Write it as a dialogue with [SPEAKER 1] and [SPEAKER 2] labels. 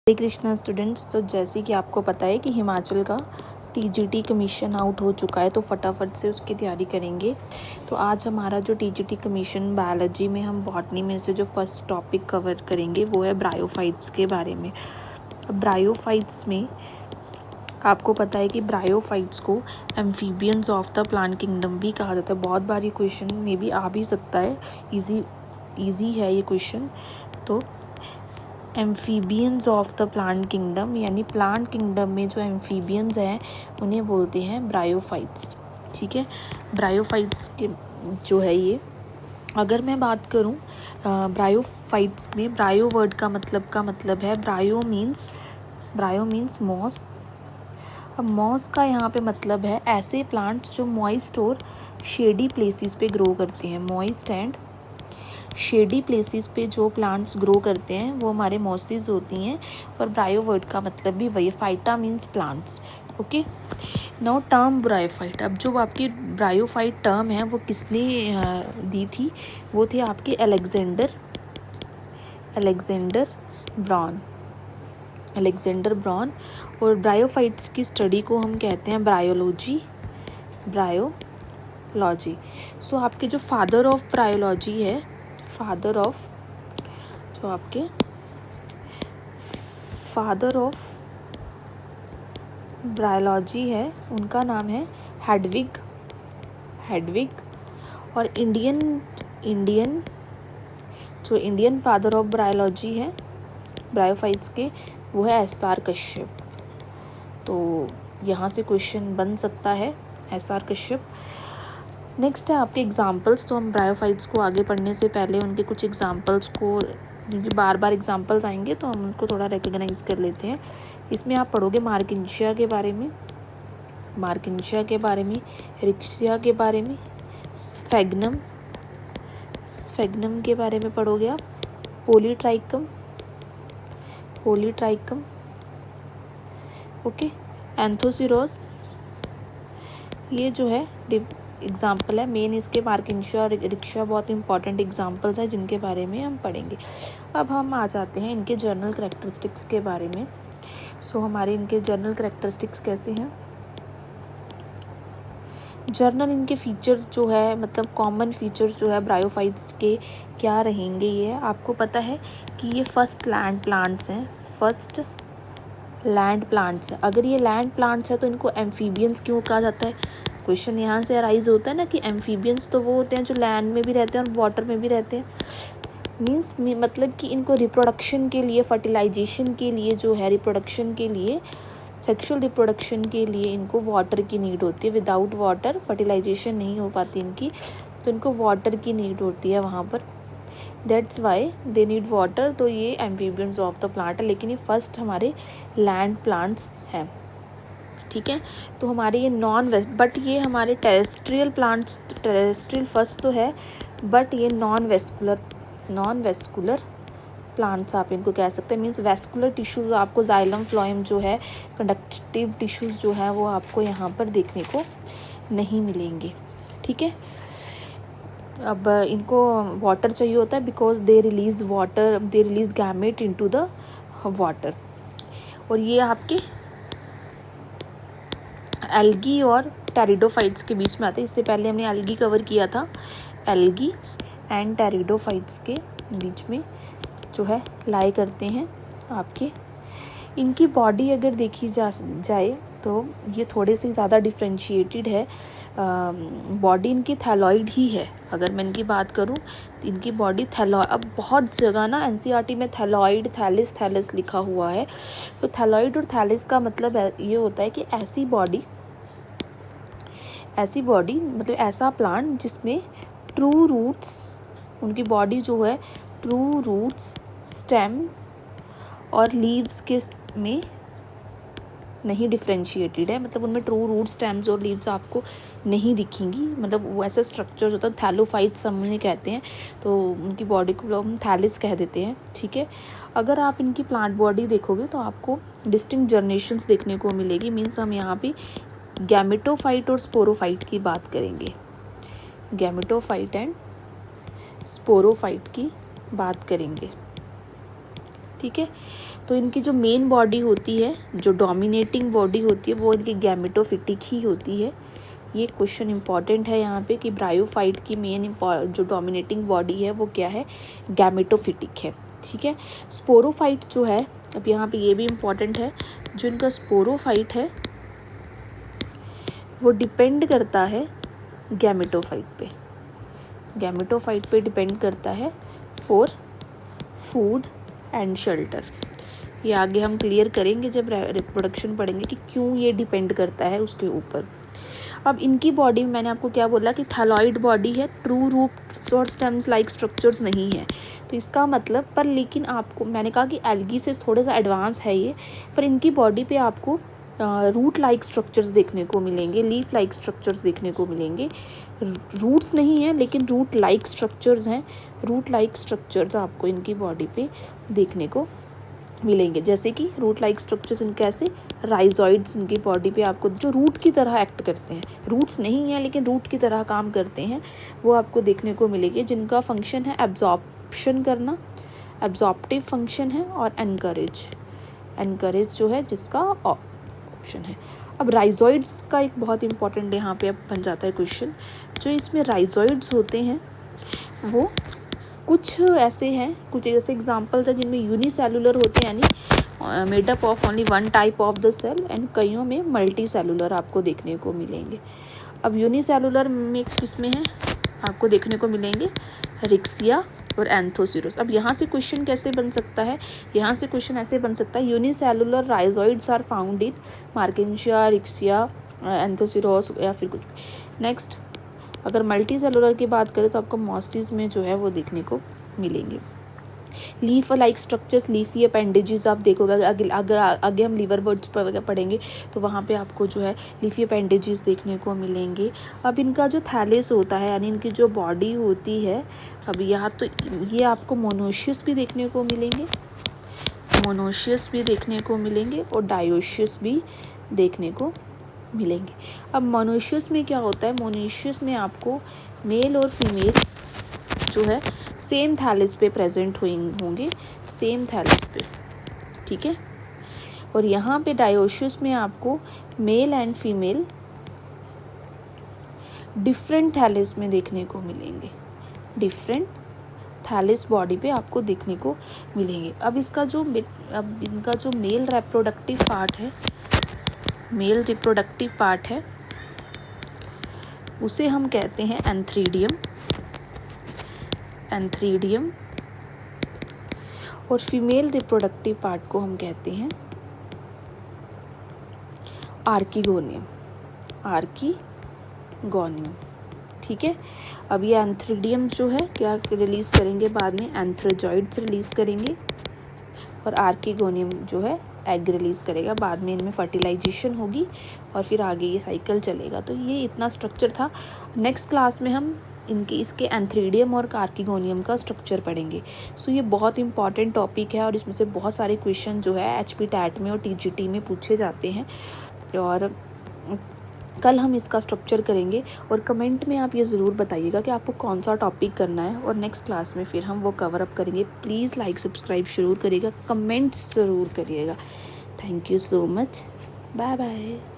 [SPEAKER 1] हरे Krishna students. तो जैसे कि आपको पता है कि हिमाचल का टीजीटी कमीशन आउट हो चुका है, तो फटाफट से उसकी तैयारी करेंगे। तो आज हमारा जो टीजीटी कमीशन बायोलॉजी में हम बॉटनी में से जो फर्स्ट टॉपिक कवर करेंगे वो है ब्रायोफाइट्स के बारे में। अब ब्रायोफाइट्स में आपको पता है कि ब्रायोफाइट्स को amphibians of the plant kingdom भी कहा जाता है। बहुत बार ये क्वेश्चन में भी आ भी सकता है, ईजी है ये क्वेश्चन। तो amphibians of the plant kingdom यानी प्लांट किंगडम में जो एम्फीबियंस हैं उन्हें बोलते हैं ब्रायोफाइट्स। ठीक है, ब्रायोफाइट्स के जो है ये, अगर मैं बात करूं ब्रायोफाइट्स में, ब्रायो वर्ड का मतलब है ब्रायो मीन्स मॉस। अब मॉस का यहाँ पे मतलब है ऐसे प्लांट्स जो मॉइस्ट और शेडी प्लेसेस पे ग्रो करते हैं। मॉइस्ट एंड शेडी प्लेसेस पे जो प्लांट्स ग्रो करते हैं वो हमारे मॉसेस होती हैं। और ब्रायो वर्ड का मतलब भी वही, phyta means plants. Okay, now term bryophyte. अब जो आपकी ब्रायोफाइट टर्म है वो किसने दी थी? वो थे आपके अलेक्जेंडर ब्राउन। और ब्रायोफाइट्स की स्टडी को हम कहते हैं ब्रायोलॉजी। सो आपके जो फादर ऑफ ब्रायोलॉजी है, फादर ऑफ ब्रायोलॉजी है, उनका नाम है हेडविग। और इंडियन फादर ऑफ ब्रायोलॉजी है ब्रायोफाइट्स के, वो है एस.आर. कश्यप। तो यहाँ से क्वेश्चन बन सकता है एस.आर. कश्यप। नेक्स्ट है आपके एग्जाम्पल्स। तो हम ब्रायोफाइट्स को आगे पढ़ने से पहले उनके कुछ एग्जाम्पल्स को, क्योंकि बार बार एग्जाम्पल्स आएंगे तो हम उनको थोड़ा रिकग्नाइज कर लेते हैं। इसमें आप पढ़ोगे मार्किंशिया के बारे में, रिक्शिया के बारे में, स्फेग्नम के बारे में पढ़ोगे आप, पोलीट्राइकम, ओके, एंथोसिरोस। ये जो है एग्जाम्पल है मेन इसके। मार्किंशिया और रिक्शिया बहुत इंपॉर्टेंट एग्जाम्पल्स हैं जिनके बारे में हम पढ़ेंगे। अब हम आ जाते हैं इनके जर्नल करैक्टरिस्टिक्स के बारे में। सो हमारे इनके जर्नल करैक्टरिस्टिक्स कैसे हैं? जर्नल इनके फीचर्स जो है, मतलब कॉमन फीचर्स जो है ब्रायोफाइट्स के क्या रहेंगे, ये आपको पता है कि ये फर्स्ट लैंड प्लांट्स हैं। अगर ये लैंड प्लांट्स है तो इनको एम्फीबियंस क्यों कहा जाता है? क्वेश्चन यहाँ से अराइज होता है ना कि एम्फीबियंस तो वो होते हैं जो लैंड में भी रहते हैं और वाटर में भी रहते हैं। मतलब कि इनको रिप्रोडक्शन के लिए, फर्टिलाइजेशन के लिए जो है, सेक्सुअल रिप्रोडक्शन के लिए इनको वाटर की नीड होती है। विदाउट वाटर फर्टिलाइजेशन नहीं हो पाती इनकी, तो इनको वाटर की नीड होती है वहाँ पर। That's why they need water. तो ये एम्फीबियंस ऑफ द प्लांट है, लेकिन ये फर्स्ट हमारे लैंड प्लांट्स हैं। ठीक है, तो हमारे ये बट ये हमारे टेरेस्ट्रियल प्लांट्स, टेरेस्ट्रियल फर्स्ट तो है, बट ये नॉन वेस्कुलर प्लांट्स आप इनको कह सकते हैं। मीन्स वेस्कुलर टिश्यूज़ आपको जाइलम फ्लोएम जो है, कंडक्टिव टिश्यूज़ जो है वो आपको यहाँ पर देखने को नहीं मिलेंगे। ठीक है, अब इनको वाटर चाहिए होता है because they release gamete into the water. और ये आपके एल्गी और टेरिडोफाइट्स के बीच में आते हैं। इससे पहले हमने एल्गी कवर किया था। एल्गी एंड टेरिडोफाइट्स के बीच में जो है लाई करते हैं आपके। इनकी बॉडी अगर देखी जाए तो ये थोड़े से ज़्यादा डिफ्रेंशिएटेड है। बॉडी इनकी थैलॉइड ही है। अगर मैं इनकी बात करूं तो इनकी बॉडी थैलॉइड, अब बहुत जगह ना एनसीईआरटी में थैलॉइड, थैलिस लिखा हुआ है। तो थैलॉइड और थैलिस का मतलब ये होता है कि ऐसी बॉडी मतलब ऐसा प्लांट जिसमें ट्रू रूट्स, उनकी बॉडी जो है ट्रू रूट्स, स्टेम और लीव्स के में नहीं डिफ्रेंशिएटेड है। मतलब उनमें ट्रू रूट, स्टेम्स और लीव्स आपको नहीं दिखेंगी। मतलब वो ऐसा स्ट्रक्चर होता है, थैलोफाइट्स हम उन्हें कहते हैं। तो उनकी बॉडी को हम थैलिस कह देते हैं। ठीक है, अगर आप इनकी प्लांट बॉडी देखोगे तो आपको डिस्टिंक्ट जनरेशंस देखने को मिलेगी। मीन्स हम यहाँ पे गैमेटोफाइट और स्पोरोफाइट की बात करेंगे। गैमेटोफाइट एंड स्पोरोफाइट की बात करेंगे। ठीक है, तो इनकी जो मेन बॉडी होती है, जो डोमिनेटिंग बॉडी होती है, वो इनकी गैमेटोफिटिक ही होती है। ये क्वेश्चन इंपॉर्टेंट है यहाँ पे कि ब्रायोफाइट की मेन जो डोमिनेटिंग बॉडी है वो क्या है, गैमेटोफिटिक है। ठीक है। स्पोरोफाइट जो है, अब यहाँ पे ये भी इम्पॉर्टेंट है, जो इनका स्पोरोफाइट है वो डिपेंड करता है गैमेटोफाइट पे, गैमेटोफाइट पे डिपेंड करता है फॉर फूड एंड शेल्टर। ये आगे हम क्लियर करेंगे जब रिप्रोडक्शन पढ़ेंगे कि क्यों ये डिपेंड करता है उसके ऊपर। अब इनकी बॉडी में मैंने आपको क्या बोला कि थैलॉइड बॉडी है, ट्रू रूट्स और स्टेम्स लाइक स्ट्रक्चर्स नहीं है। तो इसका मतलब पर, लेकिन आपको मैंने कहा कि एल्गी से थोड़ा सा एडवांस है ये, पर इनकी बॉडी पे आपको रूट लाइक स्ट्रक्चर्स देखने को मिलेंगे, लीफ लाइक स्ट्रक्चर्स देखने को मिलेंगे। रूट्स नहीं है लेकिन रूट लाइक स्ट्रक्चर्स हैं, रूट लाइक स्ट्रक्चर्स आपको इनकी बॉडी पे देखने को मिलेंगे। जैसे कि रूट लाइक स्ट्रक्चर्स इनके ऐसे राइजॉइड्स इनकी बॉडी पे आपको जो रूट की तरह एक्ट करते हैं, रूट्स नहीं है लेकिन रूट की तरह काम करते हैं, वो आपको देखने को मिलेंगे, जिनका फंक्शन है एब्जॉर्प्शन करना, एब्जॉर्प्टिव फंक्शन है, और एनकरेज जो है जिसका ऑप्शन है। अब राइजॉइड्स का एक बहुत इंपॉर्टेंट यहाँ पे अब बन जाता है क्वेश्चन। जो इसमें राइजॉइड्स होते हैं वो कुछ ऐसे हैं, कुछ ऐसे एग्जांपल्स हैं जिनमें यूनिसेलुलर होते हैं, यानी made up of only one type of the cell, and कईयों में मल्टी सेलुलर आपको देखने को मिलेंगे। अब यूनिसेलुलर में किसमें है आपको देखने को मिलेंगे, रिक्सिया और एंथोसिरोस। अब यहाँ से क्वेश्चन कैसे बन सकता है, यहाँ से क्वेश्चन ऐसे बन सकता है, unicellular rhizoids are found in Marchantia, Riccia, Anthoceros या फिर कुछ। नेक्स्ट, अगर मल्टी सेलुलर की बात करें तो आपको मॉसिस में जो है वो देखने को मिलेंगे। Leaf like structures, leafy appendages आप देखोगे, अगर आगे हम लीवर वर्ड्स पर पढ़ेंगे तो वहाँ पे आपको जो है लीफी अपेंडेजेस देखने को मिलेंगे। अब इनका जो थैलेस होता है, यानी इनकी जो बॉडी होती है, अब यहाँ तो ये आपको मोनोशियस भी देखने को मिलेंगे, मोनोशियस भी देखने को मिलेंगे और डायोशियस भी देखने को मिलेंगे। अब मोनोशियस में क्या होता है, मोनोशियस में आपको मेल और फीमेल जो है सेम थैलेस पे प्रेजेंट होंगे, सेम थैलेस पे, ठीक है। और यहाँ पे डायोशियस में आपको male and female different Thales में देखने को मिलेंगे, डिफरेंट थैलेस बॉडी पे आपको देखने को मिलेंगे। अब इनका जो मेल रिप्रोडक्टिव पार्ट है, मेल रिप्रोडक्टिव पार्ट है, उसे हम कहते हैं एंथ्रीडियम, एंथ्रीडियम, और फीमेल रिप्रोडक्टिव पार्ट को हम कहते हैं आर्किगोनियम, आर्किगोनियम, ठीक है। अब ये एंथ्रीडियम जो है क्या रिलीज़ करेंगे बाद में, एंथ्रोजॉइड्स रिलीज़ करेंगे, और आर्किगोनियम जो है एग रिलीज़ करेगा। बाद में इनमें फर्टिलाइजेशन होगी और फिर आगे ये साइकिल चलेगा। तो ये इतना स्ट्रक्चर था। नेक्स्ट क्लास में हम इसके एंथ्रीडियम और आर्किगोनियम का स्ट्रक्चर पढ़ेंगे। सो ये बहुत इंपॉर्टेंट टॉपिक है और इसमें से बहुत सारे क्वेश्चन जो है HP टैट में और TGT में पूछे जाते हैं, और कल हम इसका स्ट्रक्चर करेंगे। और कमेंट में आप ये ज़रूर बताइएगा कि आपको कौन सा टॉपिक करना है, और नेक्स्ट क्लास में फिर हम वो कवर अप करेंगे। प्लीज़ लाइक सब्सक्राइब ज़रूर करिएगा, कमेंट्स ज़रूर करिएगा। Thank you so much, bye bye.